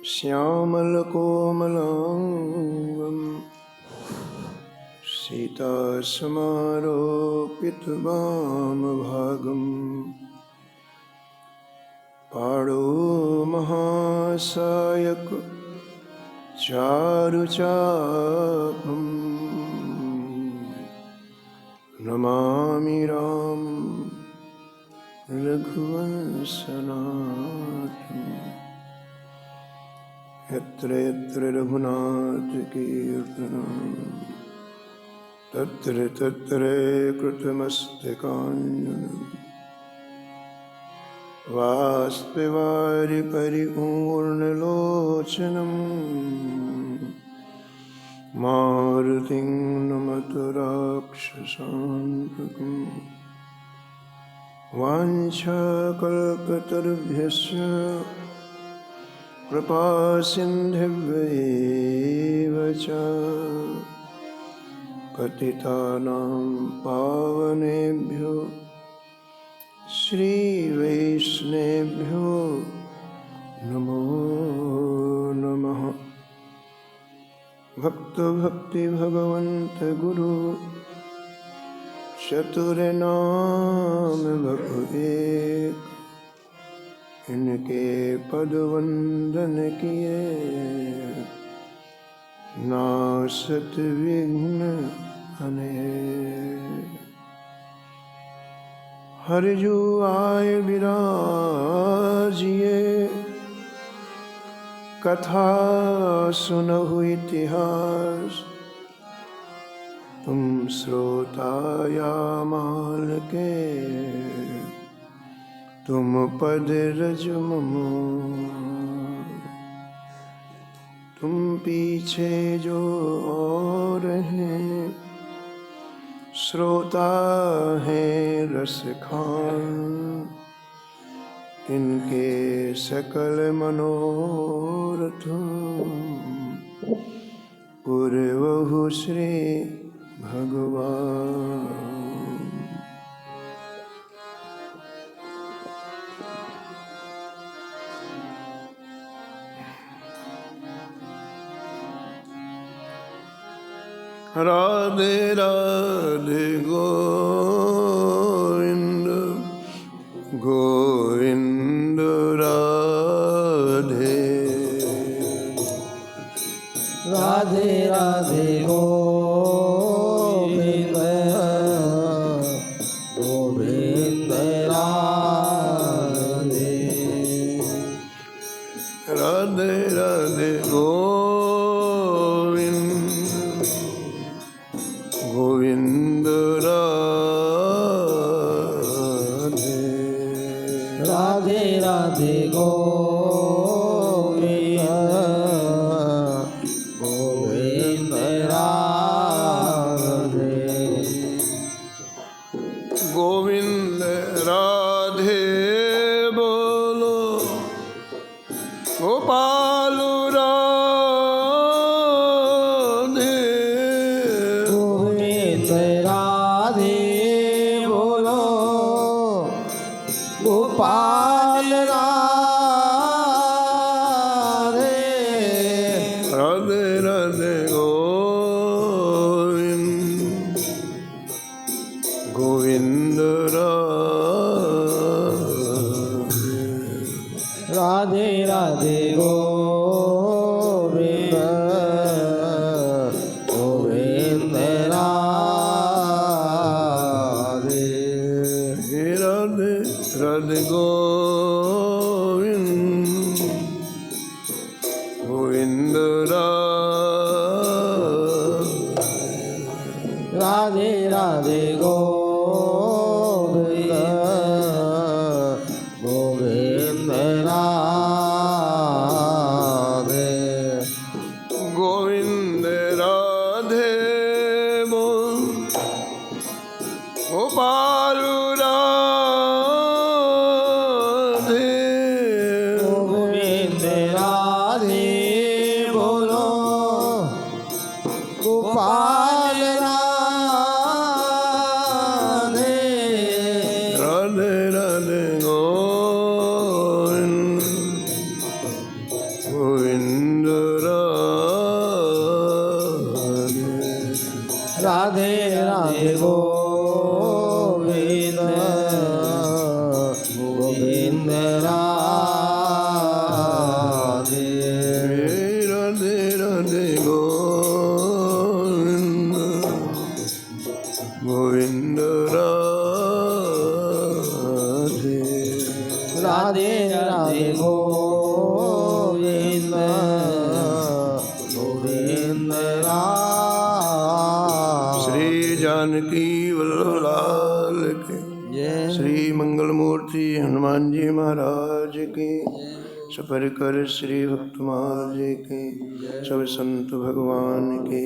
श्यामलकोमलाङ्गं सीतासमारोपितवामभागं पाणो महासायक चारुचापं नमामि राम रघुवंशनाथम्। यत्र यत्र रघुनाथकीर्तनं तत्र तत्र कृतमस्तकाञ्जलिं बाष्पवारि परिपूर्णलोचनं मारुतिं नमत राक्षसान्तकम्। वाञ्छाकल्पतरुभ्यश्च कृपासिन्धुभ्यैव च पतितानां पावनेभ्यो श्रीवैष्णवेभ्यो नमो नमः। भक्ति भगवन्त गुरु चतुर्नाम भगवेक, इनके पद वंदन किए नासत विघ्न अनेक। हरिजु आय विराजिए, कथा सुनहु इतिहास। तुम श्रोता या माल के, तुम पद रज मम। तुम पीछे जो और हैं, श्रोता हैं रस खान। इनके सकल मनोरथ पूर्वहु श्री भगवान। राधे राधे गोविंद गोविंद राधे राधे राधे गोविंद गोविंद राधे राधे राधे गोविंद राधे राधे राधे गोविंद राधे गोविंद राधे बोलो गोपाल राधे। गोविंद राधे बोलो गोपाल राधे। राधे राधे गोविंद राधे। राधे राधे गोविंद गोविंद राधे राधे राधे गोविंद राधे राधे गोविंद गोविंद राधे गोविंद राधे बोल गोपाल राधे। गोविंद राधे बोलो गोपाल राधे। राधे राधे गोविंद राधे राधे गोविंद गोविंद राधे राधे राधे गोविंद गोविंद राधे राधे राधे गोविंद गोविंद राधे श्री जानकी वल्लभ लाल के श्री मंगल मूर्ति हनुमान जी महाराज की सपरिकर श्री भक्तमाल जी के सब संत भगवान के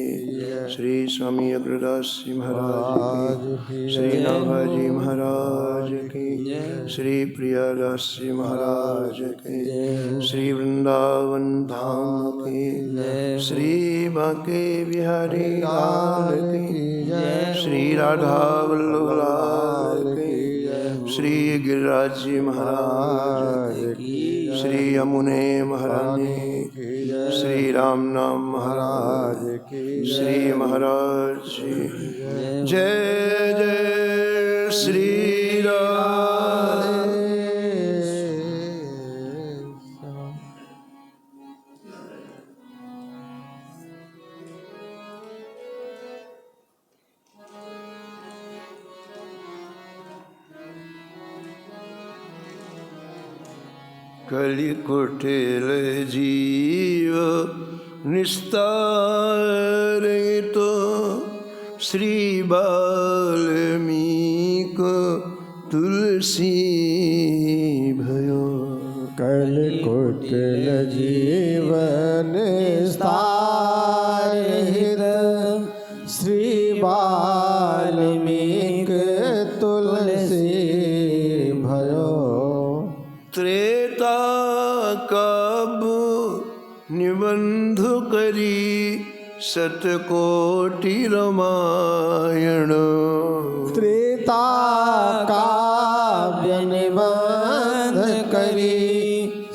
श्री स्वामी अग्रदास जी महाराज की श्री नाभाजी महाराज की श्री प्रियादास जी महाराज के श्री वृंदावन धाम की श्री बांके बिहारी लाल की श्री राधा वल्लभ लाल की श्री गिरिराज जी महाराज की श्री यमुने महारानी श्री राम नाम महाराज की श्री महाराज जी जय जय श्री राम। कलि कुटिल जीव निस्तारितो श्री वाल्मीक तुलसी भयो। कल कुटिल जीवन स्तारित श्री वाल्मीक तुलसी भयो। त्रेता कब निबंध करी सतकोटि रामायण। त्रेता काव्य निबंध करी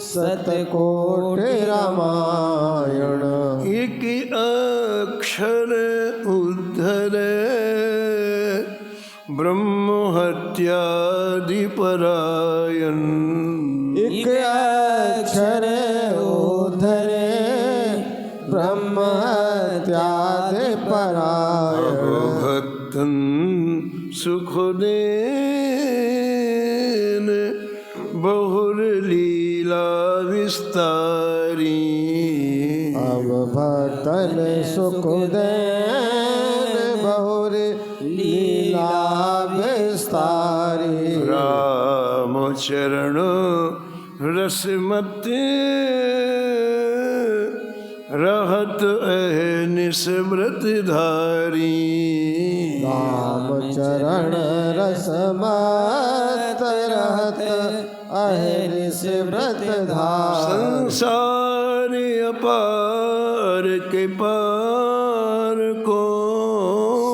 सतकोटि रामायण। एक अक्षर उद्धरे ब्रह्म हत्यादि परायण। एक अक्षर उद्धरे ब्रह्म हत्यादि परायण। भक्तन सुख देन बहुर लीला विस्तारी। अब भक्तन सुख देन बहुर लीला विस्तारी। राम चरण रसमत रहत अहनिस व्रत धारी। राम चरण रसमत रहत अहनिस व्रत धारी। संसार अपार के पार को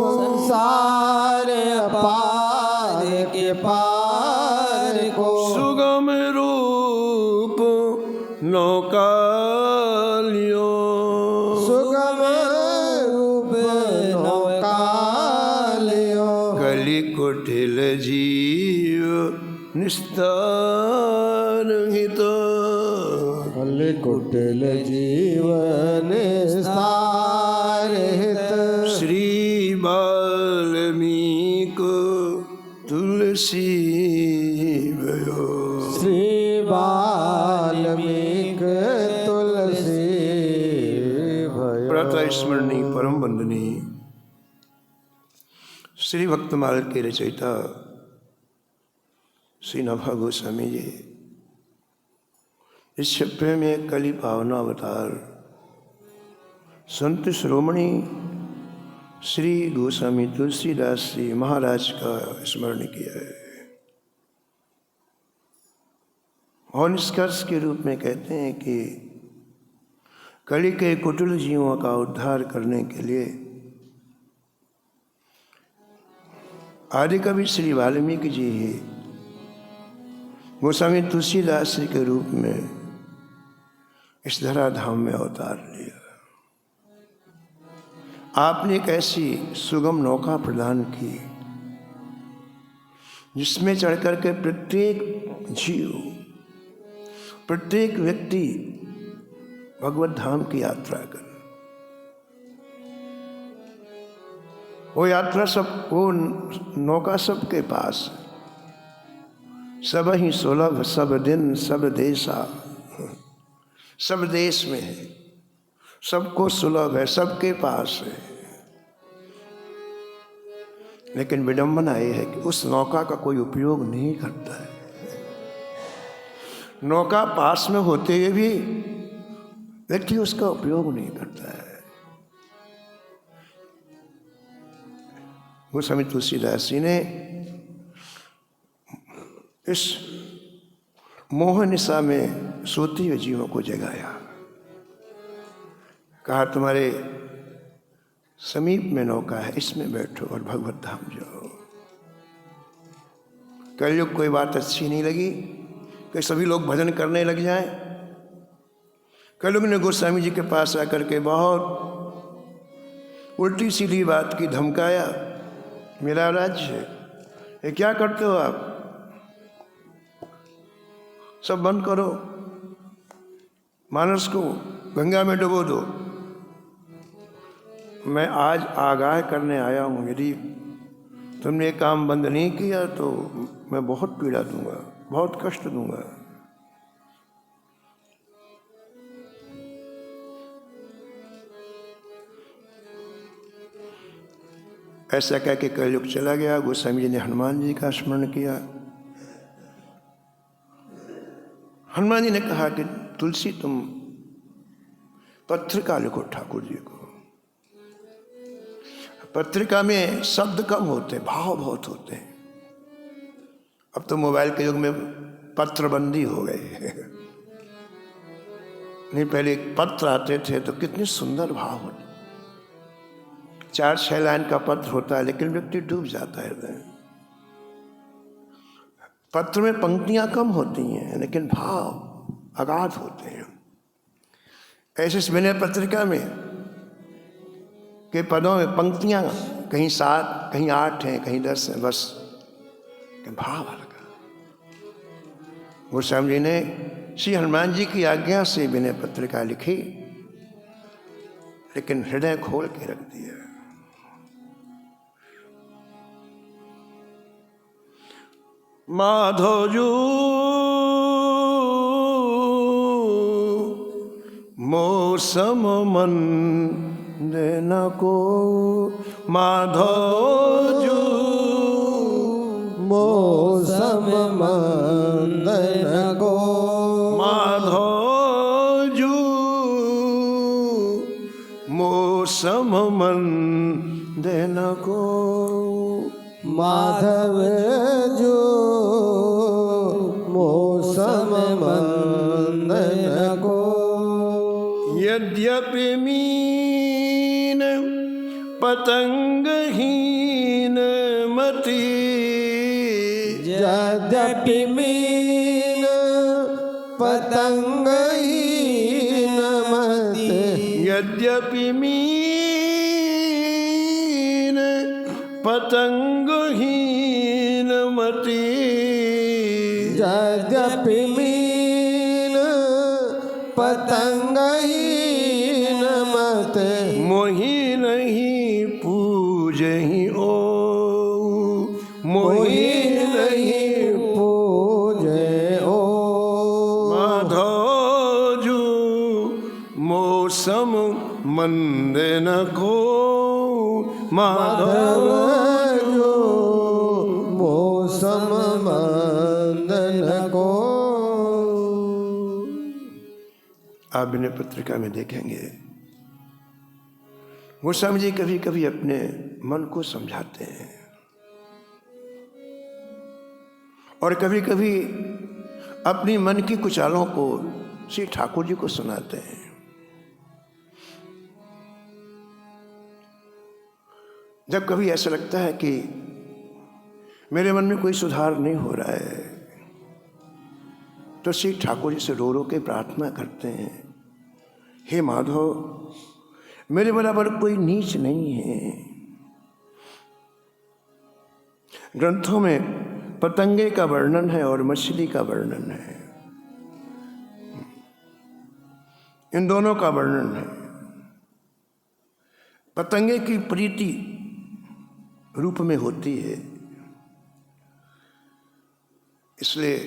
संसार अपार के पार को सुगम रूप नौकालियो। सुगम रूप नौकालियो। कलि कुटिल जीव निस्तार हित। कल कुटिल जीवन स्तारित श्री वाल्मीक तुलसी भयो। श्री वाल्मीक तुलसी भयो। प्रातः स्मरणी परम वंदनी श्री भक्तमाल के रचयिता श्री नभा गोस्वामी जी इस छप्पे में कलि पावना अवतार संत श्रोमणी श्री गोस्वामी तुलसीदास जी महाराज का स्मरण किया है और निष्कर्ष के रूप में कहते हैं कि कलि के कुटिल जीवों का उद्धार करने के लिए आदि कवि श्री वाल्मीकि जी ही गोस्वामी तुलसीदास जी के रूप में इस धराधाम में अवतार लिया। आपने एक ऐसी सुगम नौका प्रदान की जिसमें चढ़ कर के प्रत्येक जीव, प्रत्येक व्यक्ति भगवत धाम की यात्रा कर। वो यात्रा वो नौका सबके पास है। सब ही सुलभ सब दिन सब देशा, सब देश में है, सबको सुलभ है, सबके पास है। लेकिन विडंबना ये है कि उस नौका का कोई उपयोग नहीं करता है। नौका पास में होते हुए भी व्यक्ति उसका उपयोग नहीं करता है। गोस्वामी तुलसीदास जी ने इस मोह निशा में सोते हुए जीवों को जगाया। कहा तुम्हारे समीप में नौका है, इसमें बैठो और भगवत धाम जाओ। कलयुग कोई बात अच्छी नहीं लगी कि सभी लोग भजन करने लग जाएं। कलयुग ने गोस्वामी जी के पास आकर के बहुत उल्टी सीधी बात की, धमकाया। मेरा राज्य है, ये क्या करते हो आप, सब बंद करो, मानस को गंगा में डुबो दो। मैं आज आगाह करने आया हूँ, यदि तुमने काम बंद नहीं किया तो मैं बहुत पीड़ा दूंगा, बहुत कष्ट दूंगा। ऐसा कह के कलयुग चला गया। गोस्वामी जी ने हनुमान जी का स्मरण किया। हनुमान जी ने कहा कि तुलसी तुम पत्रिका लिखो ठाकुर जी को। पत्रिका में शब्द कम होते, भाव बहुत होते हैं। अब तो मोबाइल के युग में पत्रबंदी हो गई। नहीं, पहले पत्र आते थे तो कितने सुंदर भाव होते। 4-6 लाइन का पत्र होता है लेकिन व्यक्ति डूब जाता है हृदय। पत्र में पंक्तियां कम होती हैं लेकिन भाव अगाध होते हैं। ऐसे इस विनय पत्रिका में के पदों में पंक्तियां कहीं 7, कहीं 8 हैं, कहीं 10 हैं, बस भाव अलग। गोस्वामी जी ने श्री हनुमान जी की आज्ञा से विनय पत्रिका लिखी, लेकिन हृदय खोल के रख दिया। माधोजू मौसम मन देना को, माधोजू मौसम मंदन को, माधोजू मौसम मन देना को, माधव जो मौसम मंदन को। यद्यपि मीन पतंगहीन मति, यद्यपि मीन पतंगहीन मति, यद्यपि मीन पतंगहीन मति, यद्यपि मीन पतंगहीन मति, मोहि नहीं पूजहि ओ, मोहि नहीं पूजे ओ। माधोजू मौसम मंदन को, माधव जो मौसम मंदन को। आप विनय पत्रिका में देखेंगे गोस्वामी जी कभी कभी अपने मन को समझाते हैं और कभी कभी अपनी मन की कुचालों को श्री ठाकुर जी को सुनाते हैं। जब कभी ऐसा लगता है कि मेरे मन में कोई सुधार नहीं हो रहा है तो श्री ठाकुर जी से रो रो के प्रार्थना करते हैं, हे माधव मेरे बराबर कोई नीच नहीं है। ग्रंथों में पतंगे का वर्णन है और मछली का वर्णन है, इन दोनों का वर्णन है। पतंगे की प्रीति रूप में होती है, इसलिए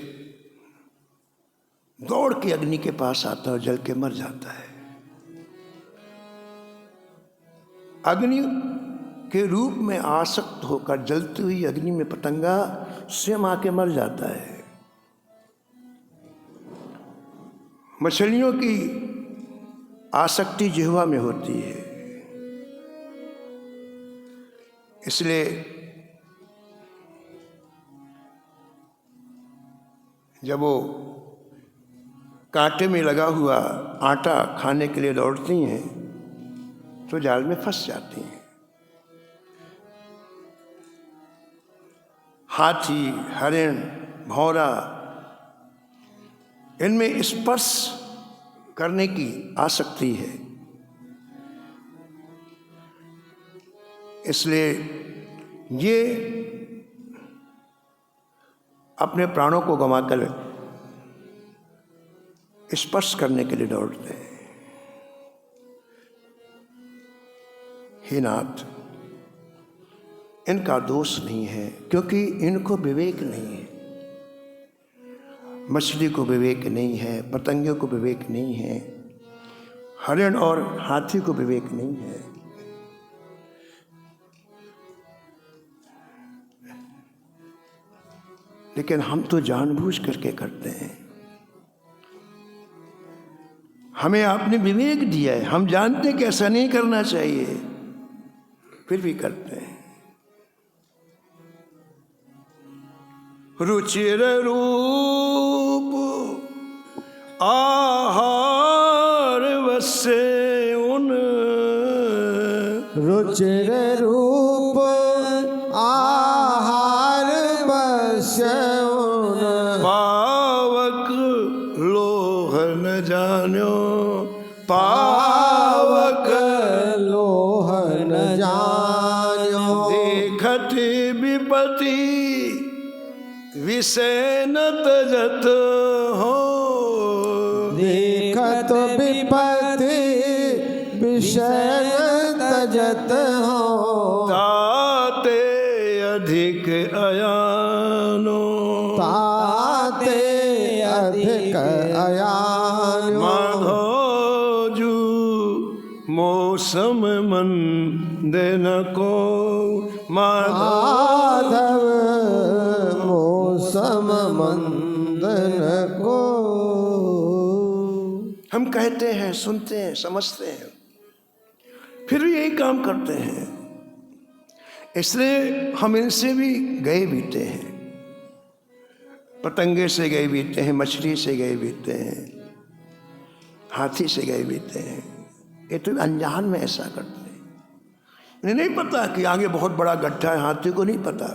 दौड़ के अग्नि के पास आता है और जल के मर जाता है। अग्नि के रूप में आसक्त होकर जलती हुई अग्नि में पतंगा स्वयं आके मर जाता है। मछलियों की आसक्ति जिह्वा में होती है, इसलिए जब वो कांटे में लगा हुआ आटा खाने के लिए दौड़ती हैं तो जाल में फंस जाती हैं। हाथी, हरिण, भौरा, इनमें स्पर्श करने की आसक्ति है, इसलिए ये अपने प्राणों को गंवाकर स्पर्श करने के लिए दौड़ते हैं। हे नाथ, इनका दोष नहीं है क्योंकि इनको विवेक नहीं है। मछली को विवेक नहीं है, पतंगे को विवेक नहीं है, हरिण और हाथी को विवेक नहीं है। लेकिन हम तो जानबूझ करके करते हैं। हमें आपने विवेक दिया है, हम जानते हैं कि ऐसा नहीं करना चाहिए, फिर भी करते हैं। रुचिर रूप आहार वसे उन, रुचिर रूप आहार बसे उन, पावक लोह न जान्यो, पावक लोह न जान्यो, देखत विपति विषय न तजत हो, देखत विपति विषय न तजत हो, ताते अधिक अयानो, ताते अधिक अयानो, माधोजू मौसम मंद न को, माधव मौसम मंदन को। हम कहते हैं, सुनते हैं, समझते हैं, फिर भी यही काम करते हैं। इसलिए हम इनसे भी गए बीते हैं, पतंगे से गए बीते हैं, मछली से गए बीते हैं, हाथी से गए बीते हैं। ये तो अनजान में ऐसा करते हैं। इन्हें नहीं पता कि आगे बहुत बड़ा गड्ढा है, हाथी को नहीं पता।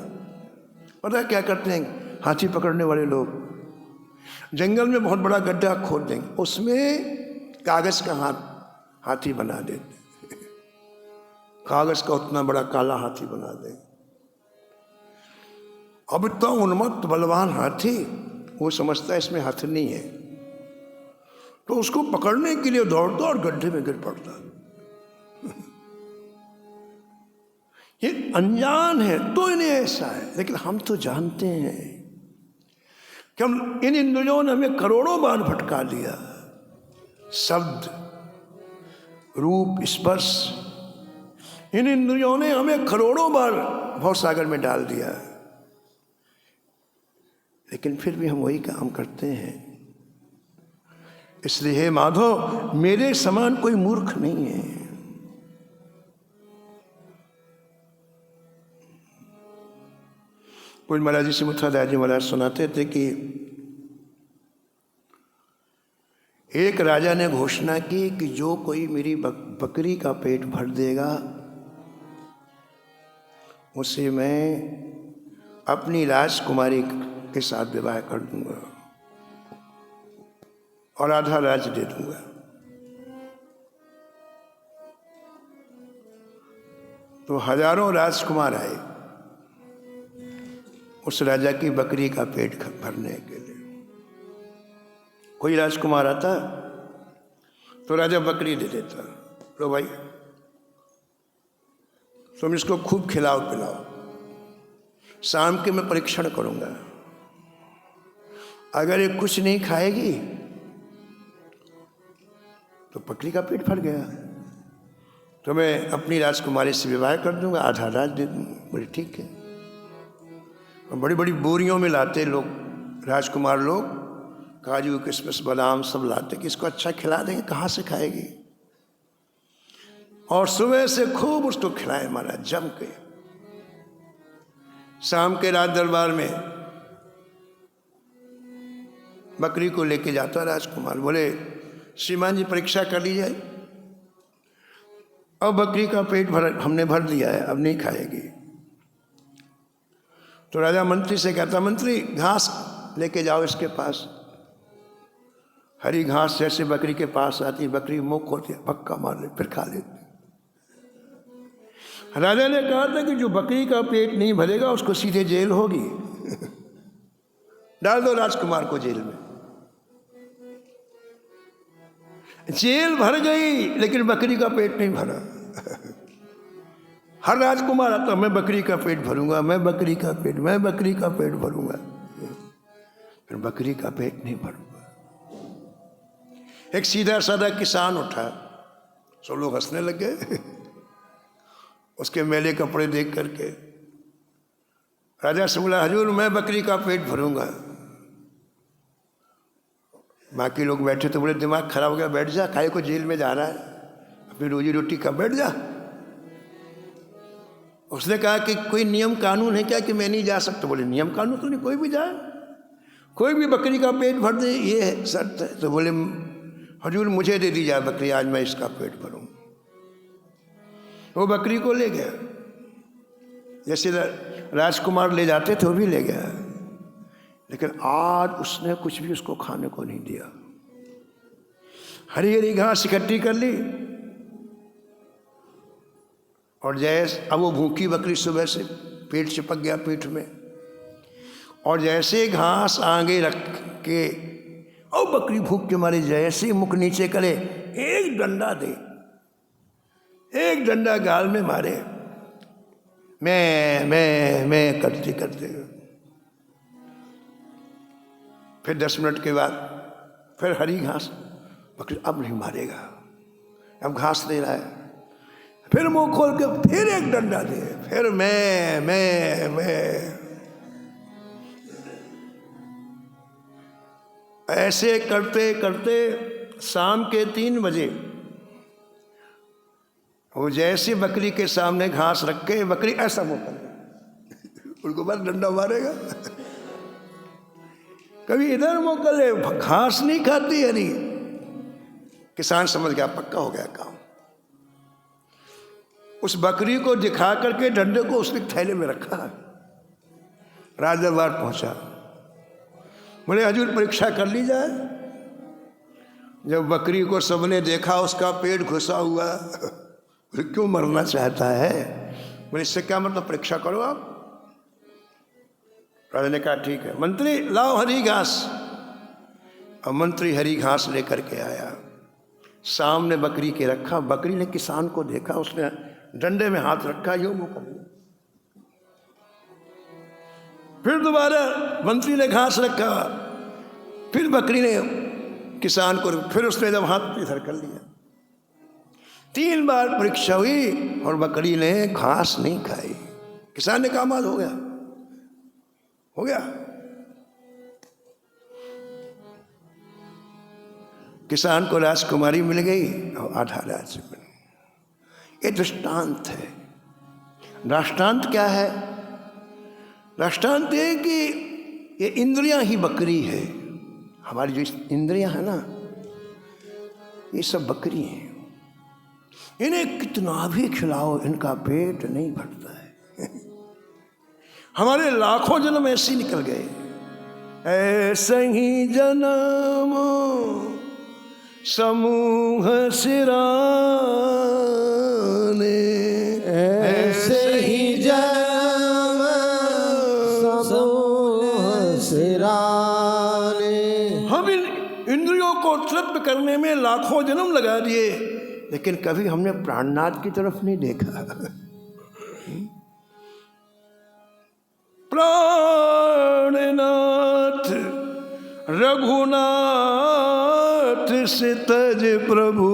पता क्या करते हैं हाथी पकड़ने वाले लोग? जंगल में बहुत बड़ा गड्ढा खोद देंगे, उसमें कागज का हाथी बना देते, कागज का उतना बड़ा काला हाथी बना देंगे। अब इतना उन्मत्त बलवान हाथी, वो समझता है इसमें हथनी है, तो उसको पकड़ने के लिए दौड़ता और गड्ढे में गिर पड़ता। ये अनजान है तो इन्हें ऐसा है, लेकिन हम तो जानते हैं कि हम इन इंद्रियों ने हमें करोड़ों बार भटका दिया। शब्द, रूप, स्पर्श, इन इंद्रियों ने हमें करोड़ों बार भवसागर में डाल दिया, लेकिन फिर भी हम वही काम करते हैं। इसलिए हे माधव, मेरे समान कोई मूर्ख नहीं है। कुछ महाराज जी से मुथादास जी महाराज सुनाते थे कि एक राजा ने घोषणा की कि जो कोई मेरी बकरी का पेट भर देगा उसे मैं अपनी राजकुमारी के साथ विवाह कर दूंगा और आधा राज्य दे दूंगा। तो हजारों राजकुमार आए उस राजा की बकरी का पेट भरने के लिए। कोई राजकुमार आता तो राजा बकरी दे देता, लो भाई तुम इसको खूब खिलाओ पिलाओ, शाम के मैं परीक्षण करूंगा, अगर ये कुछ नहीं खाएगी तो बकरी का पेट भर गया, तो मैं अपनी राजकुमारी से विवाह कर दूंगा, आधा राज दे दूंगा। बोले ठीक है। और बड़ी बड़ी बोरियों में लाते लोग, राजकुमार लोग, काजू किशमिश बादाम सब लाते कि इसको अच्छा खिला देंगे, कहाँ से खाएगी। और सुबह से खूब उसको खिलाए महाराज जम के। शाम के राज दरबार में बकरी को लेके जाता राजकुमार, बोले श्रीमान जी परीक्षा कर ली जाए, अब बकरी का पेट हमने भर दिया है, अब नहीं खाएगी। तो राजा मंत्री से कहता, मंत्री घास लेके जाओ इसके पास। हरी घास जैसे बकरी के पास आती, बकरी मुंह खोलती, पक्का मार ले, फिर खा लेती। राजा ने कहा था कि जो बकरी का पेट नहीं भरेगा उसको सीधे जेल होगी। डाल दो राजकुमार को जेल में। जेल भर गई लेकिन बकरी का पेट नहीं भरा। हर राजकुमार आता, मैं बकरी का पेट भरूंगा, मैं बकरी का पेट भरूंगा, फिर बकरी का पेट नहीं भरूंगा। एक सीधा साधा किसान उठा, सब लोग हंसने लग गए उसके मैले कपड़े देख करके। राजा से बोला, हजूर मैं बकरी का पेट भरूंगा। बाकी लोग बैठे तो बोले दिमाग खराब हो गया, बैठ जा, काहे को जेल में जा रहा है, अपनी रोजी रोटी का बैठ जा। उसने कहा कि कोई नियम कानून है क्या कि मैं नहीं जा सकता। बोले नियम कानून तो नहीं, कोई भी जाए, कोई भी बकरी का पेट भर दे, ये है शर्त है। तो बोले हजूर मुझे दे दी जाए बकरी, आज मैं इसका पेट भरूँ। वो बकरी को ले गया, जैसे राजकुमार ले जाते थे वो भी ले गया, लेकिन आज उसने कुछ भी उसको खाने को नहीं दिया। हरी हरी घास इकट्ठी कर ली और जैसे अब वो भूखी बकरी सुबह से पेट चिपक गया पीठ में, और जैसे घास आगे रख के और बकरी भूख के मारे जैसे मुख नीचे करे, एक डंडा दे, एक डंडा गाल में मारे, मैं करते करते। फिर 10 मिनट के बाद फिर हरी घास, बकरी अब नहीं मारेगा, अब घास दे रहा है, फिर मुंह खोल के फिर एक डंडा दे, फिर मैं ऐसे करते करते शाम के 3 बजे वो जैसे बकरी के सामने घास रख के बकरी ऐसा मुंह कर उनको बस डंडा मारेगा। कभी इधर मुंह कर ले, घास नहीं खाती हरी। किसान समझ गया पक्का हो गया काम। उस बकरी को दिखा करके डंडे को उसने थैले में रखा, राज दरबार पहुंचा। बोले हजूर परीक्षा कर ली जाए। जब बकरी को सबने देखा उसका पेट घुसा हुआ, क्यों मरना चाहता है? बोले इससे क्या मतलब, परीक्षा करो आप। राजा ने कहा ठीक है। मंत्री लाओ हरी घास। और मंत्री हरी घास लेकर के आया, सामने बकरी के रखा। बकरी ने किसान को देखा, उसने डंडे में हाथ रखा, यूं मुंह कर लिया। फिर दोबारा मंत्री ने घास रखा, फिर बकरी ने किसान को, फिर उसने जब हाथ इधर कर लिया। 3 बार परीक्षा हुई और बकरी ने घास नहीं खाई। किसान ने कहा माल हो गया, हो गया। किसान को राजकुमारी मिल गई और आधा राज्य मिल गया। ये दृष्टांत है। दृष्टांत क्या है? दृष्टांत है कि ये इंद्रियां ही बकरी है। हमारी जो इंद्रियां है ना, ये सब बकरी हैं। इन्हें कितना भी खिलाओ इनका पेट नहीं भरता है। हमारे लाखों जन्म ऐसे निकल गए, ऐसे ही जन्म समूह सिराने, तृप्त करने में लाखों जन्म लगा दिए, लेकिन कभी हमने प्राणनाथ की तरफ नहीं देखा। प्राणनाथ रघुनाथ से तज प्रभु,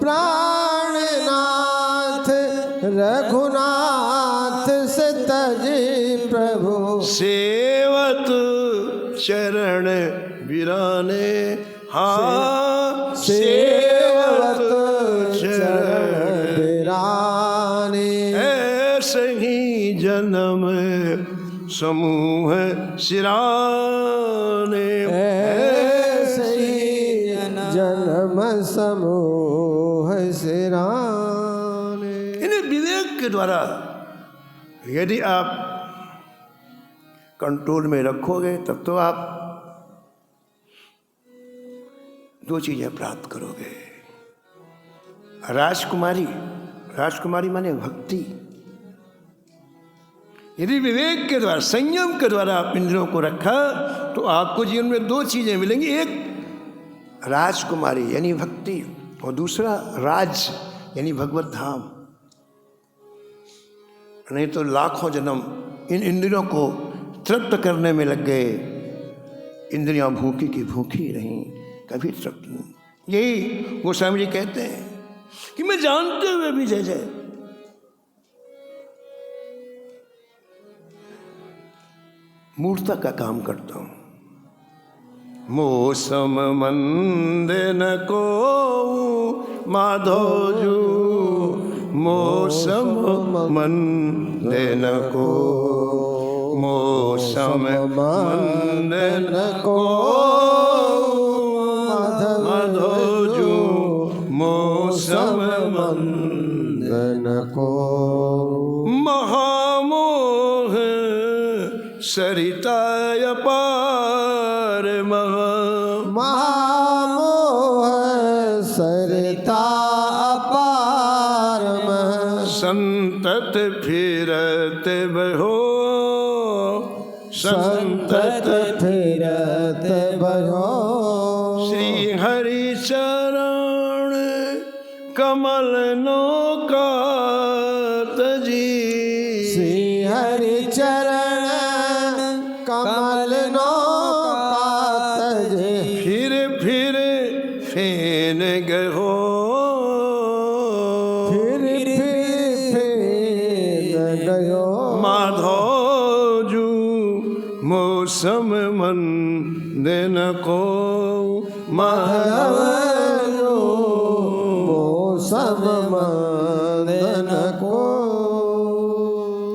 प्राणनाथ रघुनाथ से तजी प्रभु, सेवत चरण बिराने, हाँ सेवत चरण बिराने, ऐसे ही जन्म समूह सिराने, ऐसे ही जन्म समूह सिराने। इन्हें विवेक के द्वारा यदि आप कंट्रोल में रखोगे तब तो आप दो चीजें प्राप्त करोगे। राजकुमारी, राजकुमारी माने भक्ति। यदि विवेक के द्वारा, संयम के द्वारा आप इंद्रियों को रखा तो आपको जीवन में दो चीजें मिलेंगी। एक राजकुमारी यानी भक्ति, और दूसरा राज यानी भगवत धाम। नहीं तो लाखों जन्म इन इंद्रियों को तृप्त करने में लग गए, इंद्रियां भूखी की भूखी रहीं, कभी तृप्त नहीं। यही गोस्वामी जी कहते हैं कि मैं जानते हुए भी जय जय मूर्ता का काम करता हूं। मौसम मंद न को माधोजू, मौसम मंद न को, मौसम मंद न को माधोजू, मौसम मंद न को महामोह सरिताय पार महा, महामोह सरिता अपार मह, संतत फिरत बहो, संतत फिरत भयो, श्री हरि चरण कमल नौका तजी, श्री हरि चरण कमल नौका तजे, फिर फेन गहो, फिर गयो, माधो जू मौसम मन देन को, माधव मौसम मंदन को।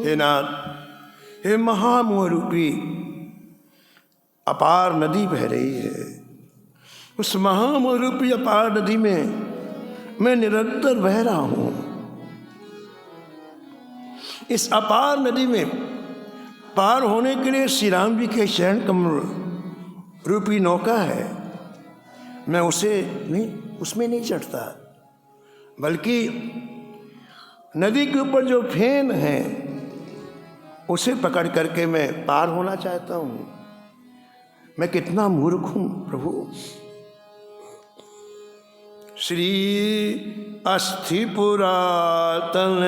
हे नाथ, हे महामोह रूपी अपार नदी बह रही है। उस महामोह रूपी अपार नदी में मैं निरंतर बह रहा हूं। इस अपार नदी में पार होने के लिए श्री राम जी के चरण कमल रूपी नौका है। मैं उसमें नहीं चढ़ता, बल्कि नदी के ऊपर जो फेन है उसे पकड़ करके मैं पार होना चाहता हूं। मैं कितना मूर्ख हूं प्रभु। श्री अस्थि पुरातन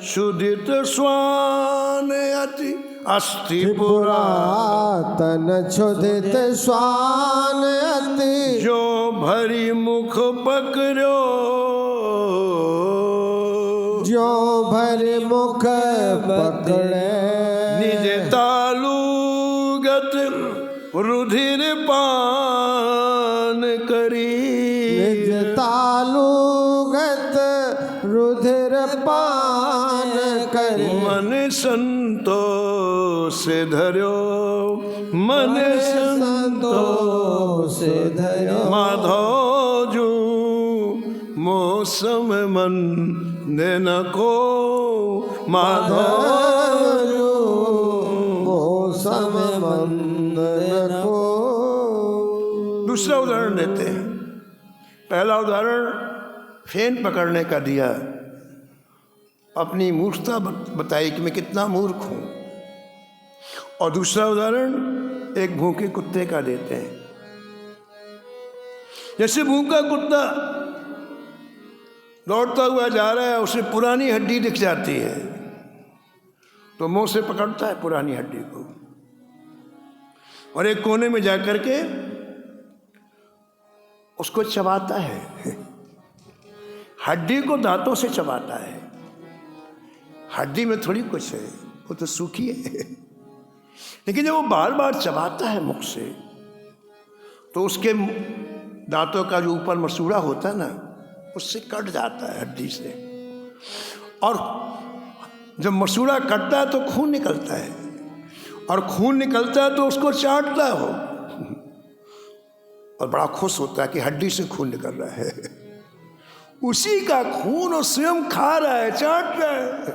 सुदित स्वान अति, अस्थि पुरातन क्षुधित स्वान अति, जो भरी मुख पकड़ो, जो भरी मुख पकड़े, निज तालुगत रुधिर पान करी, निज तालुगत रुधिर पान करी, मन संतोष धर्यो, मन संतोष धर्यो, माधो जू मौसम मन देन को, माधो मौसम मंदन को। दूसरा उदाहरण देते हैं। पहला उदाहरण फेन पकड़ने का दिया, अपनी मूर्खता बताई कि मैं कितना मूर्ख हूं। और दूसरा उदाहरण एक भूखे कुत्ते का देते हैं। जैसे भूखा कुत्ता दौड़ता हुआ जा रहा है, उसे पुरानी हड्डी दिख जाती है तो मुंह से पकड़ता है पुरानी हड्डी को और एक कोने में जाकर के उसको चबाता है। हड्डी को दांतों से चबाता है। हड्डी में थोड़ी कुछ है, वो तो सूखी है। लेकिन जब वो बार बार चबाता है मुख से तो उसके दांतों का जो ऊपर मसूड़ा होता है ना, उससे कट जाता है हड्डी से। और जब मसूड़ा कटता है तो खून निकलता है, और खून निकलता है तो उसको चाटता है वो, और बड़ा खुश होता है कि हड्डी से खून निकल रहा है। उसी का खून वो स्वयं खा रहा है, चाट रहा है,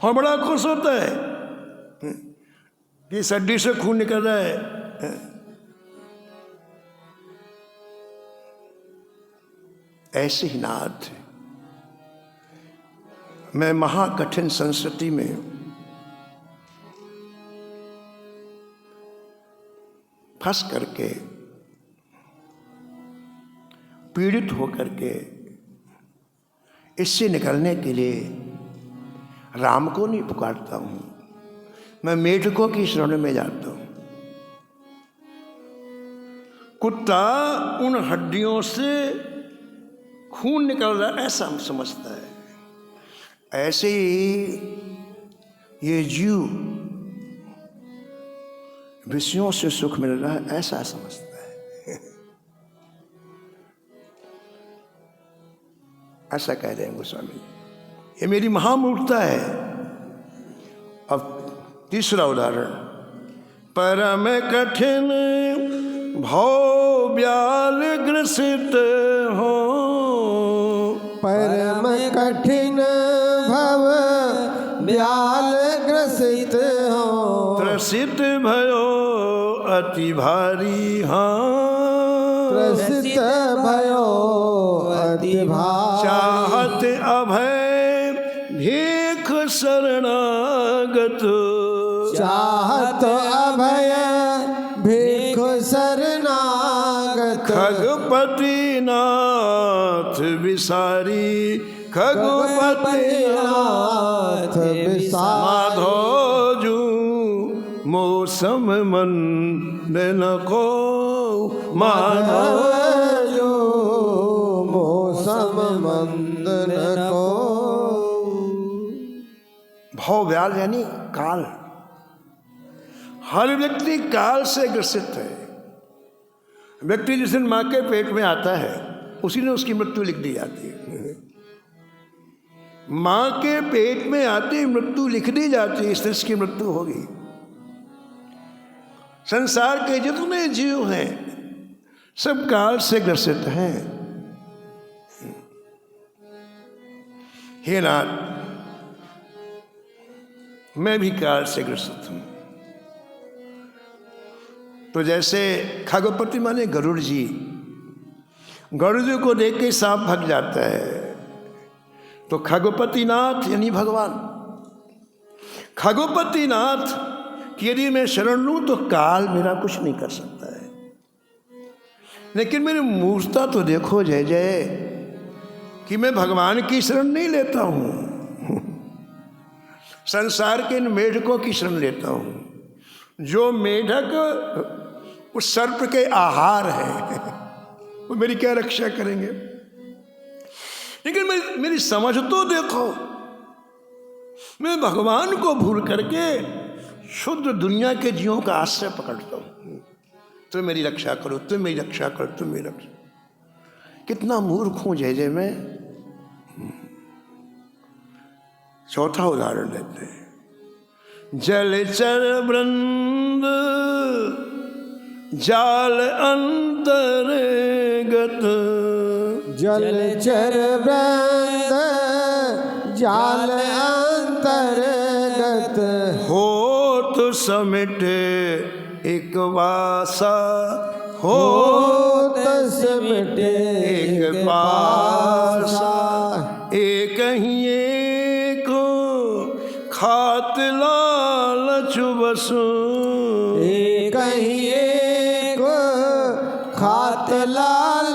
और बड़ा खुश होता है कि इस हड्डी से खून निकल रहा है। ऐसे ही नाथ मैं महाकठिन संस्कृति में फंस करके, पीड़ित होकर के, इससे निकलने के लिए राम को नहीं पुकारता हूं, मैं मेढकों की शरण में जाता हूं। कुत्ता उन हड्डियों से खून निकल रहा है ऐसा हम समझता है, ऐसे ही ये जीव विषयों से सुख मिल रहा है ऐसा समझता है। ऐसा कह रहे हैं गोस्वामी जी, ये मेरी महामूर्खता है। अब तीसरा उदाहरण, परम कठिन भव व्याल ग्रसित हो, परम कठिन भव व्याल ग्रसित हो, त्रसित भयो अति भारी। हाँ, त्रसित भयो अति भारी, चाहत अभय भीख शरणागत, चाहत अभय भीख शरणागत, खगपति नाथ विसारी, खगपति नाथ विसारी, माधो जू मौसम मन न को, माधो जो मौसम मंदन को। भव व्याल यानी काल। हर व्यक्ति काल से ग्रसित है। व्यक्ति जिस दिन मां के पेट में आता है उसी दिन उसकी मृत्यु लिख दी जाती है। मां के पेट में आते ही मृत्यु लिख दी जाती है, इस तरह की मृत्यु होगी। संसार के जितने जीव हैं सब काल से ग्रसित हैं। हे नाथ, मैं भी काल से ग्रसित हूं। तो जैसे खगपति माने गरुड़ जी, गरुड़ जी को देख के सांप भाग जाता है, तो खगपति नाथ यानी भगवान, खगपति नाथ कि यदि मैं शरण लूं तो काल मेरा कुछ नहीं कर सकता है। लेकिन मेरी मूर्खता तो देखो जय जय कि मैं भगवान की शरण नहीं लेता हूं, संसार के इन मेढकों की शरण लेता हूं। जो मेढक उस सर्प के आहार है वो मेरी क्या रक्षा करेंगे। लेकिन मेरी समझ तो देखो, मैं भगवान को भूल करके शुद्ध दुनिया के जीवों का आश्रय पकड़ता हूं। तुम मेरी रक्षा करो, तुम मेरी रक्षा करो, तुम मेरी रक्षा। कितना मूर्ख हूं जय जय मैं। चौथा उदाहरण लेते हैं, जलचर वृंद जाल अंतर्गत, जलचर वृंद जाल अंतर्गत, होत समिट एक वासा, होत समिट एक पासा, एक ही एक खात लालच बसु, एक ही एक खात लाल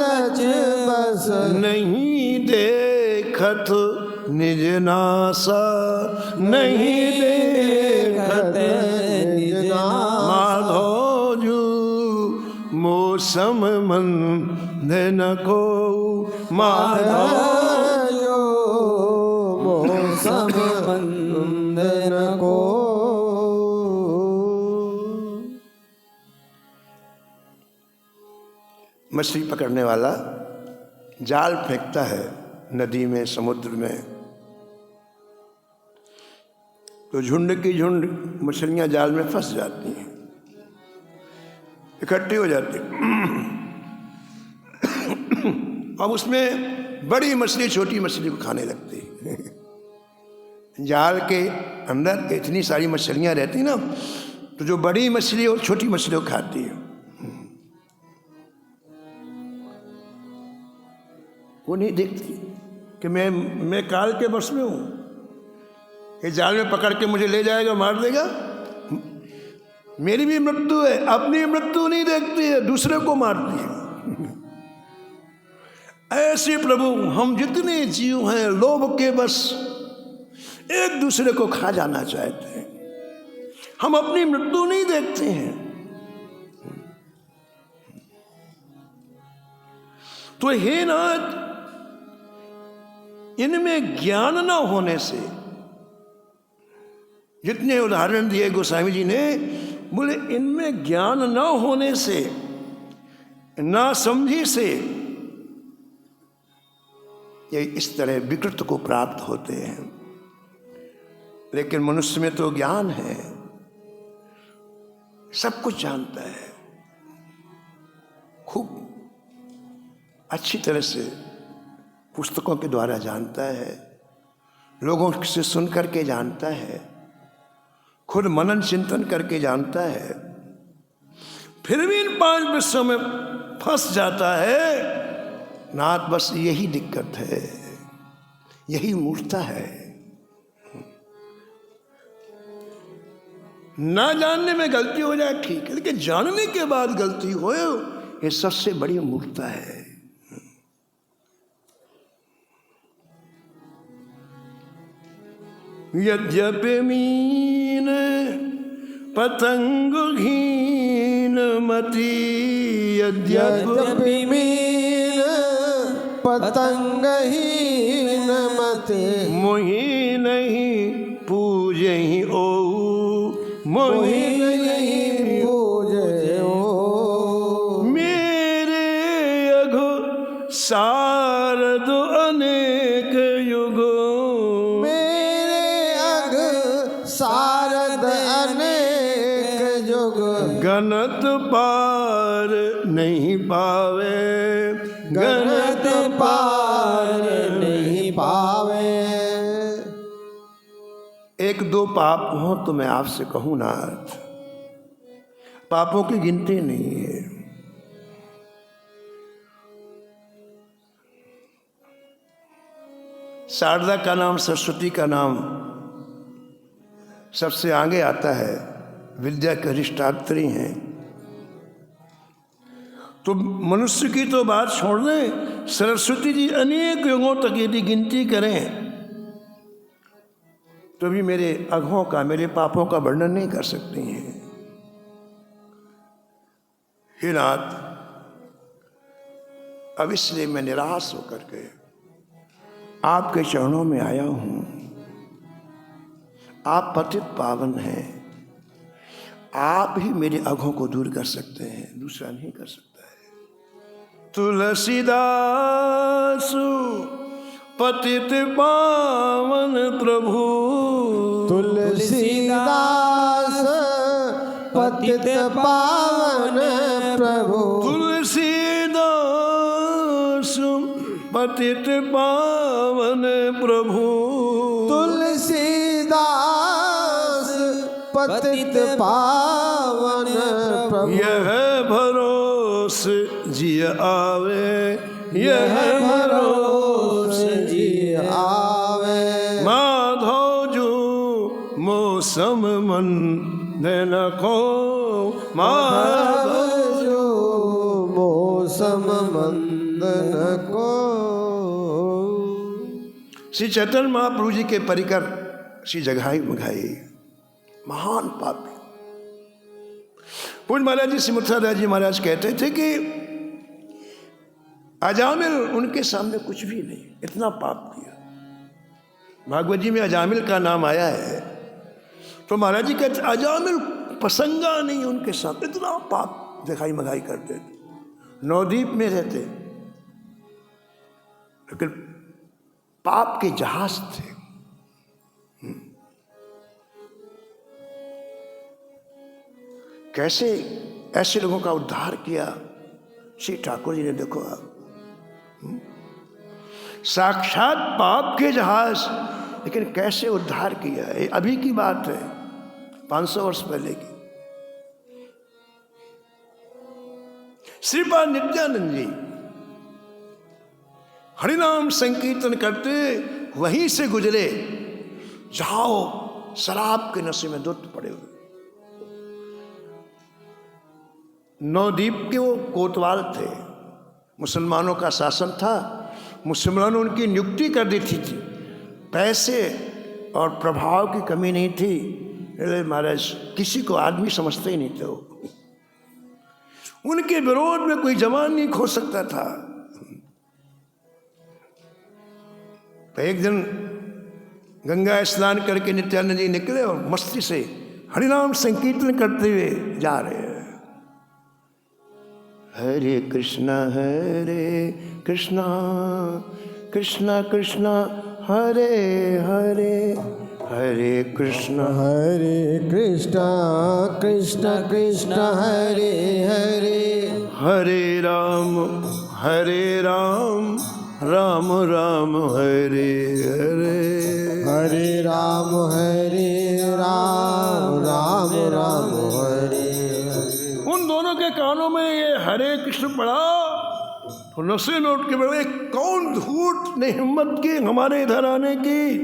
नहीं देखत निज नासा, नहीं देखत निज नासा। माधो जू मौसम मन न को, माधो जो मौसम बंधन को। मछली पकड़ने वाला जाल फेंकता है नदी में, समुद्र में, तो झुंड की झुंड मछलियां जाल में फंस जाती हैं, इकट्ठी हो जाती हैं। अब उसमें बड़ी मछली छोटी मछली को खाने लगती है। जाल के अंदर इतनी सारी मछलियां रहती ना, तो जो बड़ी मछली और छोटी मछली को खाती है, वो नहीं देखती कि मैं काल के वश में हूं, ये जाल में पकड़ के मुझे ले जाएगा, मार देगा। मेरी भी मृत्यु है, अपनी मृत्यु नहीं देखती है, दूसरे को मारती है। ऐसे प्रभु हम जितने जीव हैं लोभ के बस एक दूसरे को खा जाना चाहते हैं, हम अपनी मृत्यु नहीं देखते हैं। तो हे नाथ, इनमें ज्ञान न होने से, जितने उदाहरण दिए गोस्वामी जी ने, बोले इनमें ज्ञान न होने से, ना समझी से ये इस तरह विकृत को प्राप्त होते हैं। लेकिन मनुष्य में तो ज्ञान है, सब कुछ जानता है, खूब अच्छी तरह से पुस्तकों के द्वारा जानता है, लोगों से सुन करके जानता है, खुद मनन चिंतन करके जानता है, फिर भी इन 5 विषयों में फंस जाता है। नाथ, बस यही दिक्कत है, यही मूर्खता है। ना जानने में गलती हो जाए ठीक है, लेकिन जानने के बाद गलती हो, ये सबसे बड़ी मूर्खता है। यद्यपि मीन पतंगहीन मति, यद्यपि मीन पतंगहीन मति, मोहि नहीं पूजहि ओ, मोहि नहीं पूजे ओ। मेरे अघो शारद अनेक युगो, शारद अनेक युग, गणत पार नहीं पावे, गणत पार नहीं पावे। एक दो पाप हो तो मैं आपसे कहूं नाथ, पापों की गिनती नहीं है। शारदा का नाम, सरस्वती का नाम सबसे आगे आता है, विद्या के अधिष्ठात्री हैं। तो मनुष्य की तो बात छोड़ दें, सरस्वती जी अनेक युगों तक यदि गिनती करें तो भी मेरे अघों का, मेरे पापों का वर्णन नहीं कर सकती हैं। हे नाथ, अब इसलिए मैं निराश होकर के आपके चरणों में आया हूं। आप पतित पावन हैं, आप ही मेरे अघों को दूर कर सकते हैं, दूसरा नहीं कर सकता है। तुलसीदास पतित पावन प्रभु, तुलसीदास पतित पावन प्रभु, तुलसीदास पतित पावन प्रभु, तुलसीदास पतित पावन प्रभु। यह भरोस जिय आवे, यह भरोस जी आवे। माधो जो मौसम मन देन को, माधव जो मौसम मंद को। श्री चैतन्य महाप्रभु जी के परिकर श्री जगाई मघाई महान पापी। पूज्य महाराज जी श्री मुक्तादास जी महाराज कहते थे कि अजामिल उनके सामने कुछ भी नहीं, इतना पाप किया। भागवत जी में अजामिल का नाम आया है तो महाराज जी कहते अजामिल पसंगा नहीं उनके साथ, इतना पाप दिखाई मघाई करते थे। नवद्वीप में रहते लेकिन पाप के जहाज थे। कैसे ऐसे लोगों का उद्धार किया श्री ठाकुर जी ने, देखो आप साक्षात पाप के जहाज, लेकिन कैसे उद्धार किया है। अभी की बात है, 500 वर्ष पहले की। श्रीपाद नित्यानंद जी हरिनाम संकीर्तन करते वहीं से गुजरे जहां शराब के नशे में दुत पड़े हुए। नवद्वीप के वो कोतवाल थे, मुसलमानों का शासन था, मुसलमानों ने उनकी नियुक्ति कर दी थी। पैसे और प्रभाव की कमी नहीं थी। अरे महाराज किसी को आदमी समझते ही नहीं थे वो। उनके विरोध में कोई जवान नहीं खो सकता था। तो एक दिन गंगा स्नान करके नित्यानंद जी निकले और मस्ती से हरिनाम संकीर्तन करते हुए जा रहे हैं। हरे कृष्णा कृष्णा कृष्णा हरे हरे, हरे कृष्णा कृष्णा कृष्णा हरे हरे, हरे राम राम राम हरे हरे, हरे राम राम राम हरे हरे। उन दोनों के कानों में ये हरे कृष्ण पड़ा तो नशे में उठ के बड़े, कौन धूर्त ने हिम्मत की हमारे इधर आने की।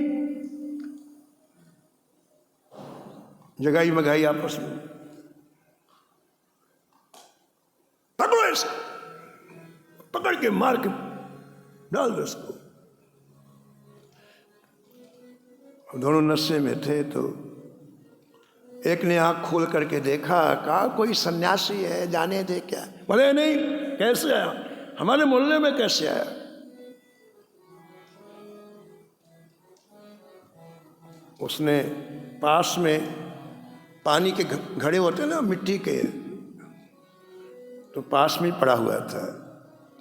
जगाई मगाई आपस में, पकड़ो इसे, पकड़ के मार के डाल दो इसको। दोनों नशे में थे तो एक ने आंख खोल करके देखा, कहा कोई सन्यासी है, जाने दे क्या। बोले नहीं, कैसे आया, हमारे मोहल्ले में कैसे आया। उसने पास में पानी के घड़े होते ना मिट्टी के, तो पास में पड़ा हुआ था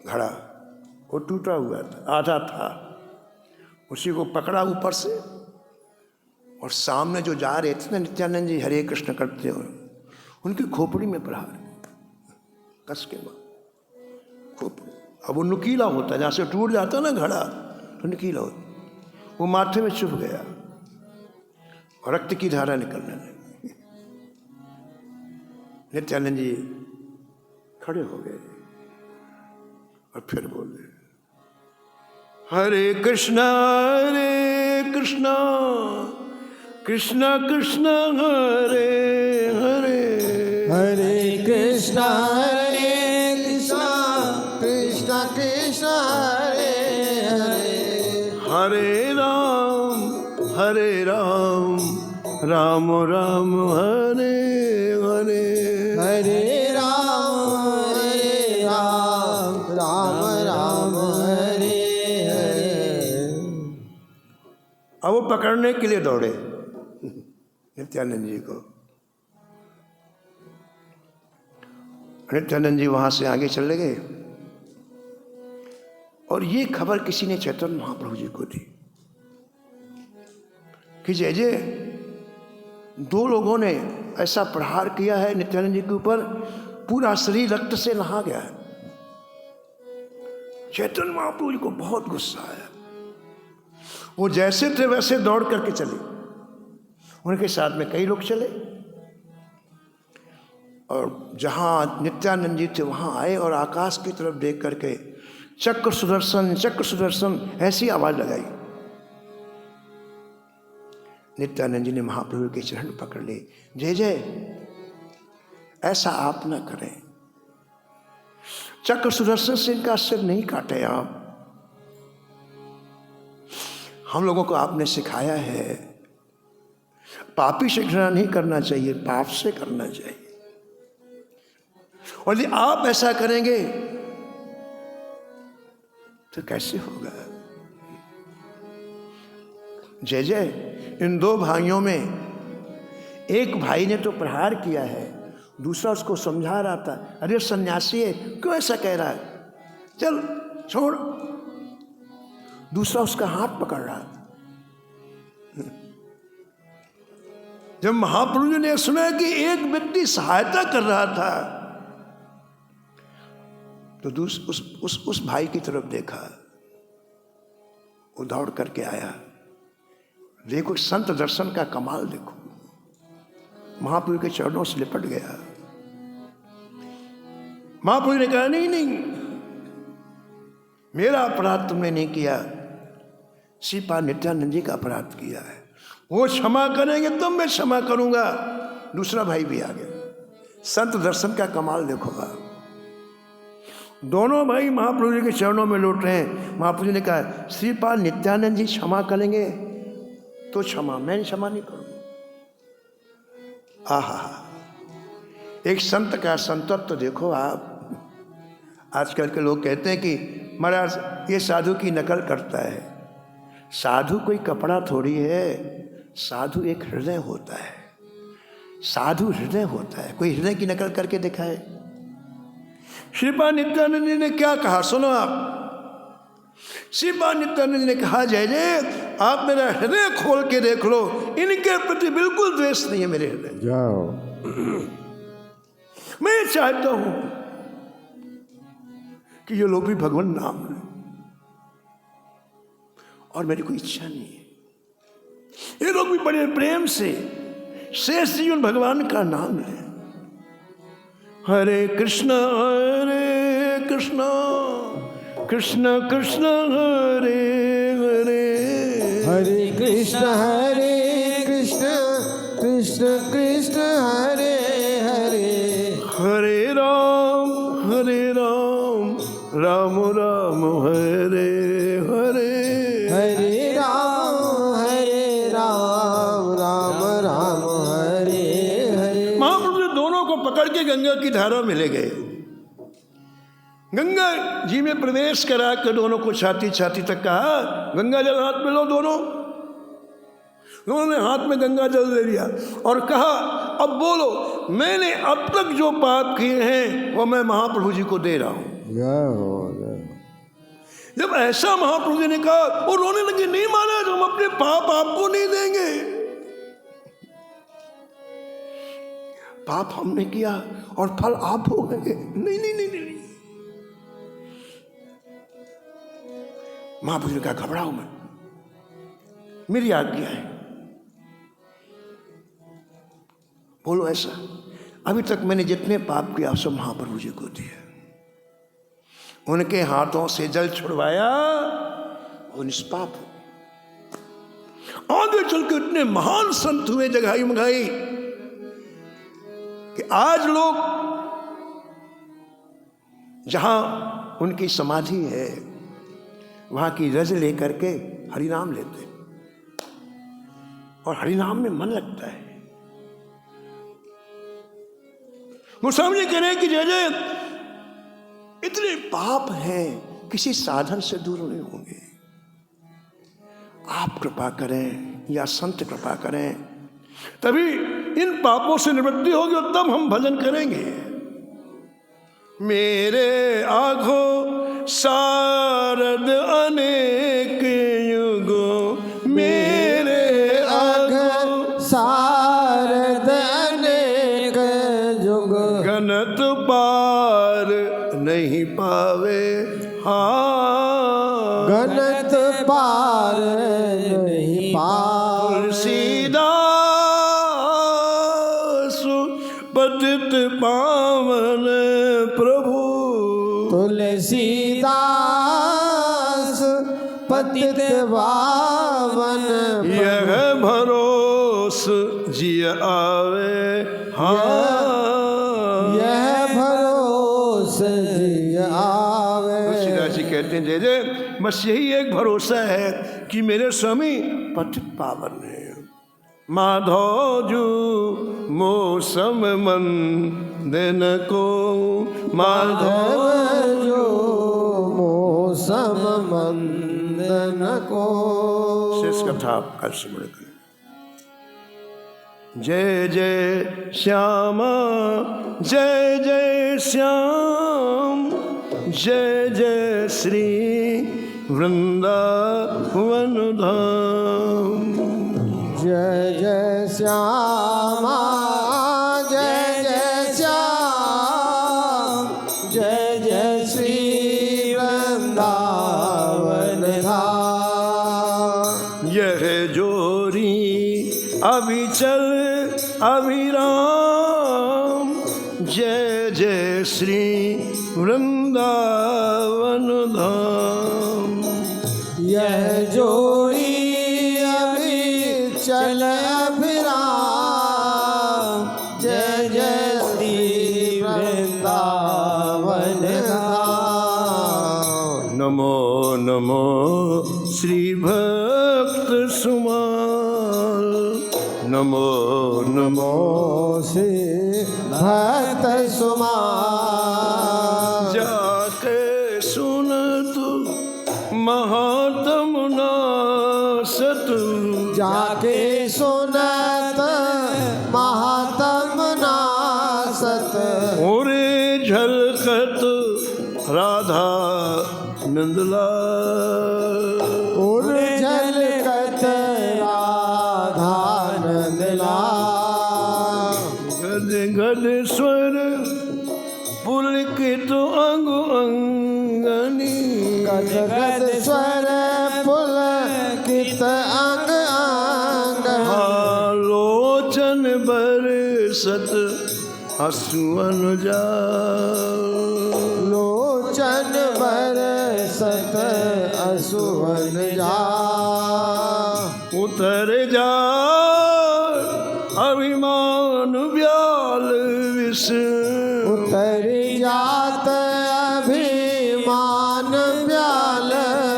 घड़ा, वो टूटा हुआ था, आधा था। उसी को पकड़ा ऊपर से और सामने जो जा रहे थे ना नित्यानंद जी हरे कृष्ण करते हुए, उनकी खोपड़ी में प्रहार कस के मार। खोपड़ी अब वो नुकीला होता है, जहाँ से टूट जाता ना घड़ा तो नुकीला होता, वो माथे में चुभ गया और रक्त की धारा निकलने लगी। नित्यानंद जी खड़े हो गए और फिर बोले, हरे कृष्णा कृष्णा कृष्णा हरे हरे, हरे कृष्णा कृष्णा हरे हरे, हरे राम राम हरे हरे, हरे राम हरे हरे। अब वो पकड़ने के लिए दौड़े नित्यानंद जी को। नित्यानंद जी वहां से आगे चले गए और ये खबर किसी ने चैतन्य महाप्रभु जी को दी कि जय जय दो लोगों ने ऐसा प्रहार किया है नित्यानंद जी के ऊपर, पूरा शरीर रक्त से नहा गया है। चैतन्य महाप्रभु जी को बहुत गुस्सा आया। वो जैसे थे वैसे दौड़ करके चले, उनके साथ में कई लोग चले और जहां नित्यानंद जी थे वहां आए और आकाश की तरफ देख करके चक्र सुदर्शन ऐसी आवाज लगाई। नित्यानंद जी ने महाप्रभु के चरण पकड़ लिए, जय जय ऐसा आप ना करें, चक्र सुदर्शन से इनका सिर नहीं काटे आप। हम लोगों को आपने सिखाया है पापी से घृणा नहीं करना चाहिए, पाप से करना चाहिए। और यदि आप ऐसा करेंगे तो कैसे होगा? जय जय, इन दो भाइयों में एक भाई ने तो प्रहार किया है, दूसरा उसको समझा रहा था, अरे सन्यासी है, क्यों ऐसा कह रहा है, चल छोड़। दूसरा उसका हाथ पकड़ रहा था। जब महाप्रभु जी ने सुना कि एक व्यक्ति सहायता कर रहा था तो उस भाई की तरफ देखा, वो दौड़ करके आया। देखो संत दर्शन का कमाल देखो, महाप्रभु के चरणों से लिपट गया। महाप्रभु ने कहा नहीं नहीं, मेरा अपराध तुमने नहीं किया, श्रीपाद नित्यानंद जी का अपराध किया है, वो क्षमा करेंगे तब मैं क्षमा करूंगा। दूसरा भाई भी आ गया। संत दर्शन का कमाल देखो आप, दोनों भाई महाप्रभु जी के चरणों में लौट रहे हैं। महाप्रभु जी ने कहा श्रीपाद नित्यानंद जी क्षमा करेंगे तो क्षमा, मैं क्षमा नहीं करूंगा। आहा, एक संत का संतत्व तो देखो आप। आजकल के लोग कहते हैं कि महाराज ये साधु की नकल करता है। साधु कोई कपड़ा थोड़ी है, साधु एक हृदय होता है। साधु हृदय होता है, कोई हृदय की नकल करके दिखाए। श्रीपाद नित्यानंद जी ने क्या कहा सुनो आप। श्रीपाद नित्यानंद जी ने कहा जय जय, आप मेरा हृदय खोल के देख लो, इनके प्रति बिल्कुल द्वेष नहीं है मेरे हृदय। जाओ, मैं चाहता हूं कि ये लोग भी भगवान नाम लें, और मेरी कोई इच्छा नहीं है ये लोग भी बड़े प्रेम से शेष जीवन भगवान का नाम लें। हरे कृष्ण कृष्ण कृष्ण कृष्ण हरे हरे, हरे कृष्ण कृष्ण कृष्ण हरे हरे, हरे राम राम राम हरे हरे, हरे राम राम राम हरे हरे। महाप्रभु ने दोनों को पकड़ के गंगा की धारा में ले गए। गंगा जी में प्रवेश करा कर दोनों को छाती छाती तक कहा गंगा जल हाथ में लो। दोनों ने हाथ में गंगा जल ले लिया और कहा अब बोलो, मैंने अब तक जो पाप किए हैं वो मैं महाप्रभु जी को दे रहा हूं। जब ऐसा महाप्रभु जी ने कहा वो रोने लगे, नहीं महाराज हम अपने पाप आपको नहीं देंगे, पाप हमने किया और फल आप हो गए। नहीं नहीं नहीं नहीं, महाप्रभु ने कहा घबराओ मत, मेरी आज्ञा है, बोलो ऐसा। अभी तक मैंने जितने पाप किया सब महाप्रभु जी को दिए, उनके हाथों से जल छुड़वाया, वो निष्पाप हो। आगे चल के इतने महान संत हुए जगाई मंगाई कि आज लोग जहां उनकी समाधि है वहां की रज लेकर के हरिनाम लेते और हरिनाम में मन लगता है। गोस्वामी जी कह रहे हैं कि जय जय इतने पाप हैं किसी साधन से दूर नहीं होंगे। आप कृपा करें या संत कृपा करें तभी इन पापों से निवृत्ति होगी और तब हम भजन करेंगे। मेरे आँखों शारद अनेक युगों, मेरे आँखों शारद अनेक युग, गणत पार नहीं पावे, हाँ गणत पार नहीं पावे। तुलसीदास पतित पावन प्रभु, तुलसीदास पतित पावन, यह भरोस जिय आवे, हाँ यह भरोस जिय कहते हैं जय जय। बस यही एक भरोसा है कि मेरे स्वामी पतित पावन है। माधव जू मौसम मंदन को, माधव जो मौसम मंदन को। शेष कथा का स्मरण करें। जय जय श्यामा जय जय श्याम, जय जय श्री वृंदावन धाम। जय जय श्यामा जय जय श्याम, जय जय श्री वृंदावन धाम। यह जोरी अविचल अविराम, जय जय श्री वृंदावन धाम। यह जोड़ी चल अभिराम, जय जय श्री वृंदावन धाम। नमो नमो श्री भक्त सुमाल, नमो नमो श्री भक्त सुमा। जाके सुन तू महात्म नासत, जाके सुनत महात्म नासत। ओरे झलकत राधा नंदलाल, उर झलकत राधा नंदलाल। गद गद स्वर पुलकित अंग अंगनी, गद गद स्वर पुलकित अंग अंग। लोचन बरसत हसुअन जाल, लोचन बरसत असुवन जा। उतर जा अभिमान व्याल विष, उतर जात अभिमान व्याल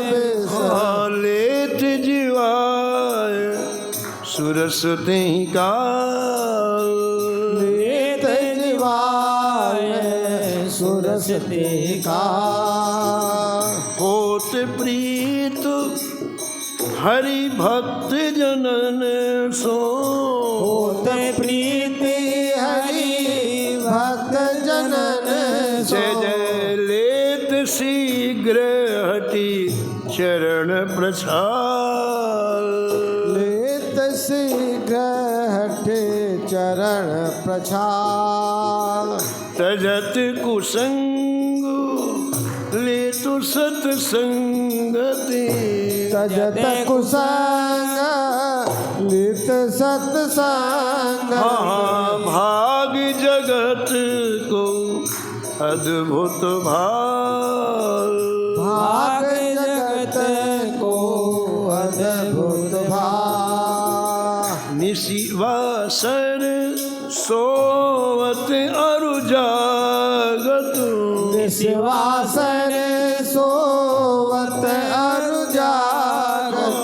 विष। लेत जीवाय सुरस तेहि काल, लेत जीवाय सुरस ते का। होत प्रीत हरि भक्त जनन सो, होत प्रीति हरि भक्त जनन सो। जय जय लेत शीघ्र हटि चरण प्रछाल, लेत शीघ्र हटे चरण प्रछाल। तजत कुसंग लेतु सत्संगति, तजत कुसंग लित सत्संग। भाग जगत को अद्भुत भाल, भाग जगत को अद्भुत भाग। निशिवासर सोवत अरु जागत, निशिवासर सोवत अरु जागत।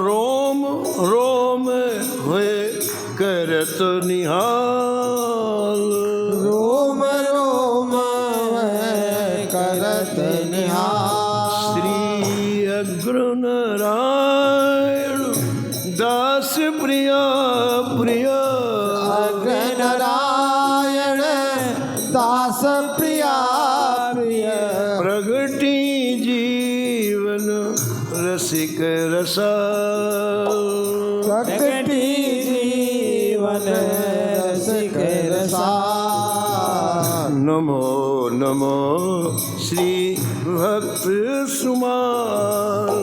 रोम रोम हुए करत निहाल, रोम रोम करत निहाल। श्री अग्र नारायण दास प्रिया प्रिया, अग्र नारायण दास प्रिया प्रिय। प्रगति जीवन रसिक रसाल, प्रगति जीवन रसिक रसाल। नमो नमो श्री भक्त सुमाल,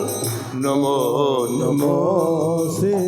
नमो नमो नमो श्री